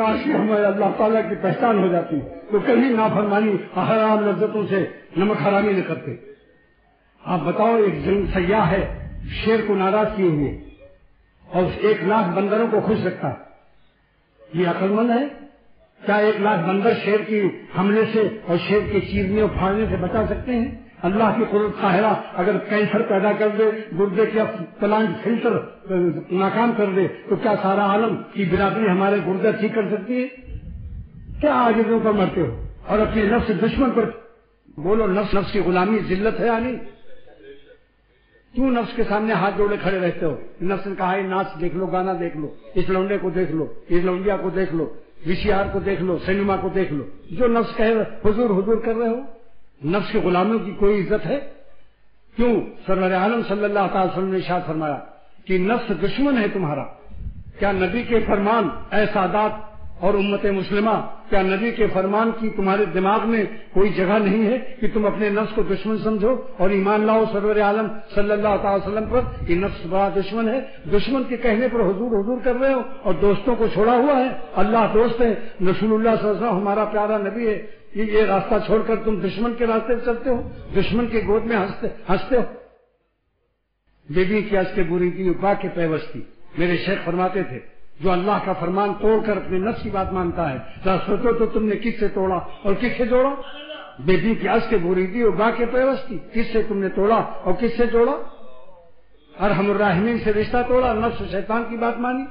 کاش ہمیں اللہ تعالیٰ کی پہچان ہو جاتی تو کبھی نافرمانی حرام لذتوں سے نمک حرامی نہ کرتے. آپ بتاؤ، ایک سیاح ہے شیر کو ناراض کیے ہوئے اور 1,00,000 بندروں کو خوش رکھتا ہے، یہ عقل مند ہے؟ کیا 1,00,000 بندر شیر کی حملے سے اور شیر کے چیرنے اور پھاڑنے سے بچا سکتے ہیں؟ اللہ کی قدرت قاہرہ اگر کینسر پیدا کر دے، گردے کے پلانٹ فلٹر ناکام کر دے، تو کیا سارا عالم کی برادری ہمارے گردے ٹھیک کر سکتی ہے؟ کیا عاجزوں پر مرتے ہو اور اپنے نفس دشمن پر بولو. نفس کی غلامی ذلت ہے یا نہیں؟ کیوں نفس کے سامنے ہاتھ جوڑے کھڑے رہتے ہو؟ نفس نے کہا ہے ناچ دیکھ لو، گانا دیکھ لو، اس لونڈے کو دیکھ لو، اس لونڈیا کو دیکھ لو، VCR کو دیکھ لو، سینما کو دیکھ لو. جو نفس کہے حضور حضور کر رہے ہو. نفس کے غلاموں کی کوئی عزت ہے؟ کیوں سرور عالم صلی اللہ تعالی وسلم نے ارشاد فرمایا کہ نفس دشمن ہے تمہارا. کیا نبی کے فرمان اے سادات اور امت مسلمہ، کیا نبی کے فرمان کی تمہارے دماغ میں کوئی جگہ نہیں ہے کہ تم اپنے نفس کو دشمن سمجھو اور ایمان لاؤ سرور عالم صلی اللہ تعالی وسلم پر کہ نفس بڑا دشمن ہے؟ دشمن کے کہنے پر حضور حضور کر رہے ہو اور دوستوں کو چھوڑا ہوا ہے. اللہ دوست ہے، رسول اللہ صلی اللہ علیہ وسلم ہمارا پیارا نبی ہے. یہ راستہ چھوڑ کر تم دشمن کے راستے پہ چلتے ہو، دشمن کے گود میں ہنستے ہو. بے بی کی اس کے بری کی با کے پیوستی. میرے شیخ فرماتے تھے جو اللہ کا فرمان توڑ کر اپنے نفس کی بات مانتا ہے، ذرا سوچو تو تم نے کس سے توڑا اور کس سے جوڑا؟ بے بی کی اس کے بری کی با کے پیوستی. کس سے تم نے توڑا اور کس سے جوڑا؟ ارحم الراحمین سے رشتہ توڑا، نفس شیطان کی بات مانی.